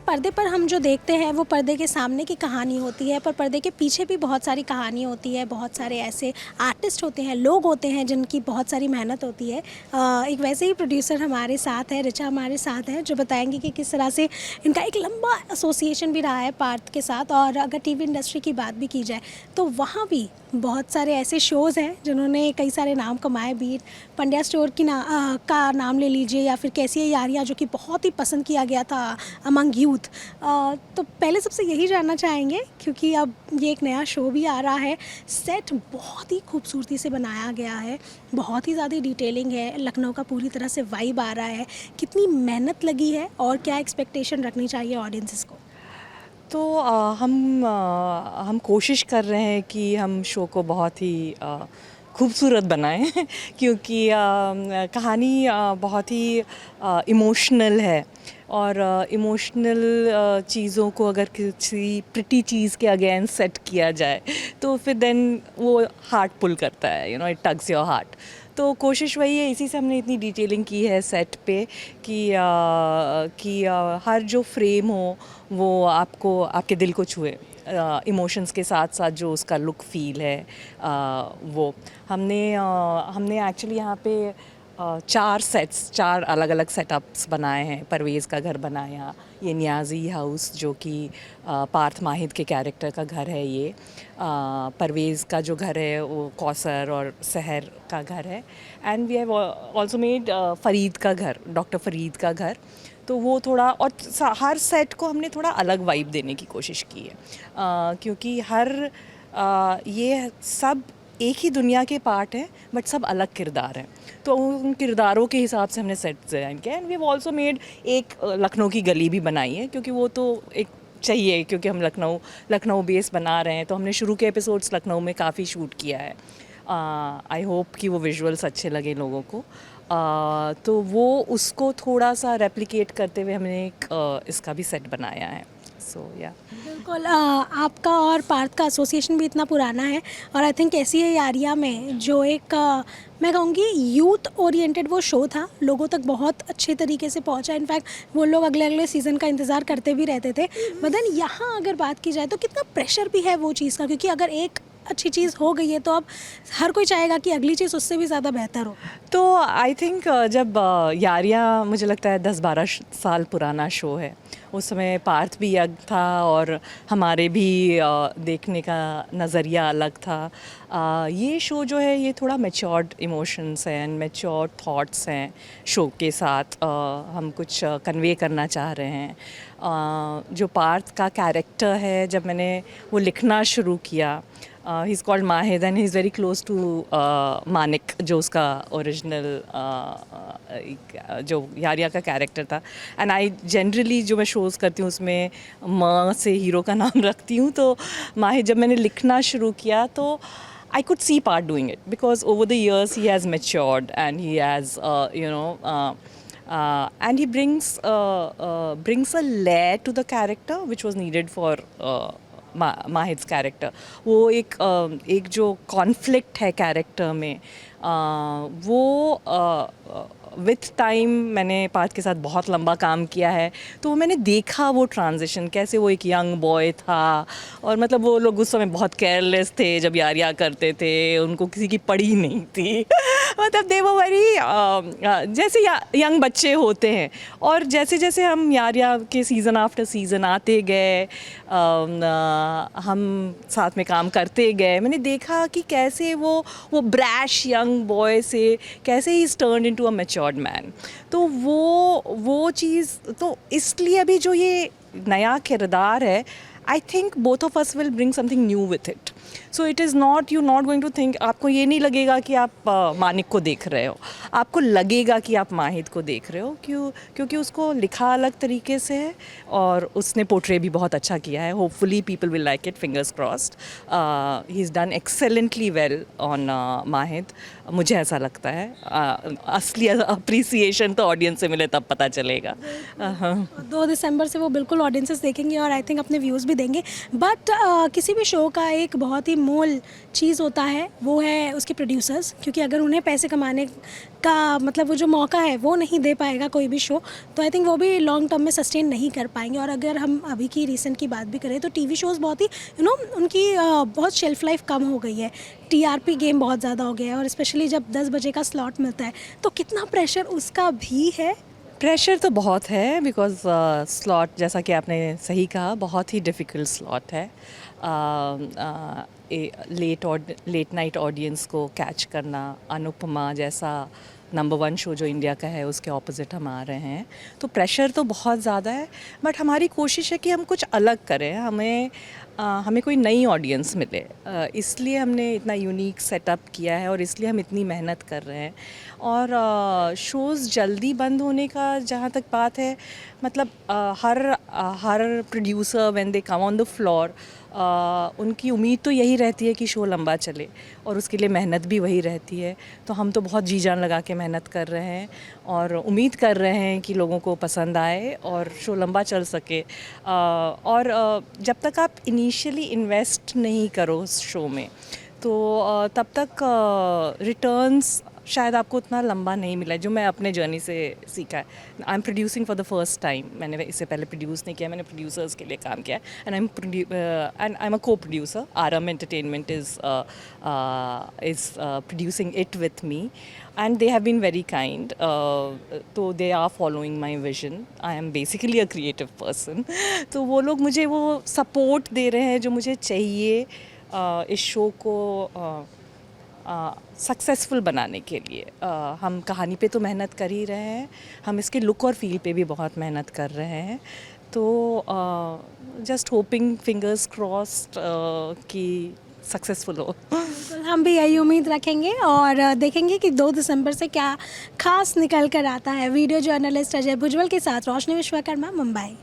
पर्दे पर हम जो देखते हैं वो पर्दे के सामने की कहानी होती है, पर पर्दे के पीछे भी बहुत सारी कहानी होती है, बहुत सारे ऐसे आर्टिस्ट होते हैं, लोग होते हैं जिनकी बहुत सारी मेहनत होती है। एक वैसे ही प्रोड्यूसर हमारे साथ है, ऋचा हमारे साथ है, जो बताएंगे कि किस तरह से इनका एक लंबा एसोसिएशन भी रहा है पार्थ के साथ। और अगर टीवी इंडस्ट्री की बात भी की जाए तो वहाँ भी बहुत सारे ऐसे शोज़ हैं जिन्होंने कई सारे नाम कमाए, बीट पंड्या स्टोर का नाम ले लीजिए, या फिर कैसी है यारियाँ जो कि बहुत ही पसंद किया गया था अमंग यूथ। तो पहले सबसे यही जानना चाहेंगे, क्योंकि अब ये एक नया शो भी आ रहा है, सेट बहुत ही खूबसूरती से बनाया गया है, बहुत ही ज़्यादा डिटेलिंग है, लखनऊ का पूरी तरह से वाइब आ रहा है, कितनी मेहनत लगी है और क्या एक्सपेक्टेशन रखनी चाहिए ऑडियंसेस को? तो हम कोशिश कर रहे हैं कि हम शो को बहुत ही खूबसूरत बनाएं क्योंकि कहानी बहुत ही इमोशनल है और इमोशनल चीज़ों को अगर किसी प्रिटी चीज़ के अगेंस्ट सेट किया जाए तो फिर देन वो हार्ट पुल करता है, you know, it tugs your heart. तो कोशिश वही है, इसी से हमने इतनी डिटेलिंग की है सेट पे कि हर जो फ्रेम हो वो आपको आपके दिल को छुए, इमोशंस के साथ साथ जो उसका लुक फील है वो हमने एक्चुअली यहाँ पे 4 अलग अलग सेटअप्स बनाए हैं। परवेज़ का घर बनाया, ये नियाज़ी हाउस जो कि पार्थ माहिद के कैरेक्टर का घर है, ये परवेज़ का जो घर है वो कौसर और सहर का घर है। And we have also made Farid का घर, डॉक्टर फ़रीद का घर। तो वो थोड़ा, और हर सेट को हमने थोड़ा अलग वाइब देने की कोशिश की है क्योंकि ये सब एक ही दुनिया के पार्ट हैं बट सब अलग किरदार हैं। तो उन किरदारों के हिसाब से हमने सेट डिज़ाइन किया। And we have also made एक लखनऊ की गली भी बनाई है क्योंकि वो तो एक चाहिए, क्योंकि हम लखनऊ बेस बना रहे हैं। तो हमने शुरू के एपिसोड्स लखनऊ में काफ़ी शूट किया है। आई होप कि वो विजुअल्स अच्छे लगे लोगों को। तो वो उसको थोड़ा सा रेप्लिकेट करते हुए हमने एक इसका भी सेट बनाया है। सो या बिल्कुल, आपका और पार्थ का एसोसिएशन भी इतना पुराना है, और आई थिंक ऐसी है यारिया में जो एक मैं कहूँगी यूथ ओरिएंटेड वो शो था, लोगों तक बहुत अच्छे तरीके से पहुँचा। इनफैक्ट वो लोग अगले अगले सीज़न का इंतज़ार करते भी रहते थे। बट देन यहाँ अगर बात की जाए तो कितना प्रेशर भी है वो चीज़ का, क्योंकि अगर एक अच्छी चीज़ हो गई है तो अब हर कोई चाहेगा कि अगली चीज़ उससे भी ज़्यादा बेहतर हो। तो आई थिंक जब यारियाँ, मुझे लगता है 10-12 साल पुराना शो है, उस समय पार्थ भी यंग था और हमारे भी देखने का नज़रिया अलग था। ये शो जो है ये थोड़ा मैच्योर्ड इमोशंस हैं, मैच्योर्ड थॉट्स हैं शो के साथ। हम कुछ कन्वे करना चाह रहे हैं। जो पार्थ का कैरेक्टर है, जब मैंने वो लिखना शुरू किया, he is called Mahid and he is very close to Manik, जो उसका ओरिजिनल जो यारिया का कैरेक्टर था। एंड आई जनरली जो मैं शोज़ करती हूँ उसमें माँ से हीरो का नाम रखती हूँ। तो माहिद जब मैंने लिखना शुरू किया तो I could see Part doing it because over the years he has matured and he has, and he brings a layer to the character which was needed for Mahid's character. वो एक जो कॉन्फ्लिक्ट है कैरेक्टर में, वो with time मैंने पार्थ के साथ बहुत लंबा काम किया है, तो मैंने देखा वो ट्रांजिशन कैसे। वो एक यंग बॉय था और मतलब वो लोग उस समय बहुत केयरलेस थे जब यारियाँ करते थे, उनको किसी की पड़ी नहीं थी मतलब दे वो वेरी जैसे यंग बच्चे होते हैं। और जैसे जैसे हम यारियाँ के सीज़न आफ्टर सीज़न आते गए, हम साथ में काम करते गए, मैंने देखा कि कैसे वो ब्रैश यंग बॉय से कैसे ही turned into a matured man. तो वो चीज़, तो इसलिए अभी जो ये नया किरदार है, I think both of us will bring something new with it. So it is not, you not going to think, आपको ये नहीं लगेगा कि आप मानिक को देख रहे हो, आपको लगेगा कि आप माहिद को देख रहे हो। क्योंकि उसको लिखा अलग तरीके से है और उसने पोर्ट्रे भी बहुत अच्छा किया है। Hopefully people will like it, fingers crossed. He is done excellently well on Mahid, मुझे ऐसा लगता है। असली अप्रिसिएशन तो ऑडियंस से मिले तब पता चलेगा। 2 दिसंबर से वो बिल्कुल ऑडियंसेस देखेंगे और आई थिंक अपने व्यूज़ भी भी देंगे, बट किसी भी शो का एक बहुत ही मोल चीज़ होता है वो है उसके प्रोड्यूसर्स, क्योंकि अगर उन्हें पैसे कमाने का मतलब वो जो मौका है वो नहीं दे पाएगा कोई भी शो, तो आई थिंक वो भी लॉन्ग टर्म में सस्टेन नहीं कर पाएंगे। और अगर हम अभी की रिसेंट की बात भी करें तो टीवी शोज़ बहुत ही उनकी बहुत शेल्फ लाइफ कम हो गई है, टीआरपी गेम बहुत ज़्यादा हो गया है, और स्पेशली जब 10 बजे का स्लॉट मिलता है तो कितना प्रेशर उसका भी है। प्रेशर तो बहुत है बिकॉज स्लॉट जैसा कि आपने सही कहा बहुत ही डिफ़िकल्ट स्लॉट है। लेट नाइट ऑडियंस को कैच करना, अनुपमा जैसा नंबर 1 शो जो इंडिया का है उसके ऑपोजिट हम आ रहे हैं, तो प्रेशर तो बहुत ज़्यादा है। बट हमारी कोशिश है कि हम कुछ अलग करें, हमें कोई नई ऑडियंस मिले, इसलिए हमने इतना यूनिक सेटअप किया है और इसलिए हम इतनी मेहनत कर रहे हैं। और शोज़ जल्दी बंद होने का जहाँ तक बात है, मतलब हर producer when they come on the floor उनकी उम्मीद तो यही रहती है कि शो लंबा चले, और उसके लिए मेहनत भी वही रहती है। तो हम तो बहुत जी जान लगा के मेहनत कर रहे हैं और उम्मीद कर रहे हैं कि लोगों को पसंद आए और शो लंबा चल सके। और जब तक आप इनिशियली इन्वेस्ट नहीं करो उस शो में तो तब तक रिटर्न्स शायद आपको उतना लंबा नहीं मिला है, जो मैं अपने जर्नी से सीखा है। I am producing for the first time, मैंने इससे पहले प्रोड्यूस नहीं किया, मैंने प्रोड्यूसर्स के लिए काम किया है। एंड आई एम अ को producer, RM Entertainment is producing it with me, and they have been very kind, तो they are following my vision. I am basically a creative person, तो वो लोग मुझे वो सपोर्ट दे रहे हैं जो मुझे चाहिए इस शो को सक्सेसफुल बनाने के लिए। हम कहानी पे तो मेहनत कर ही रहे हैं, हम इसके लुक और फील पे भी बहुत मेहनत कर रहे हैं। तो जस्ट होपिंग, फिंगर्स क्रॉस्ड कि सक्सेसफुल हो। बिल्कुल, हम भी यही उम्मीद रखेंगे और देखेंगे कि 2 दिसंबर से क्या खास निकल कर आता है। वीडियो जर्नलिस्ट अजय भुजबल के साथ रोशनी विश्वकर्मा, मुंबई।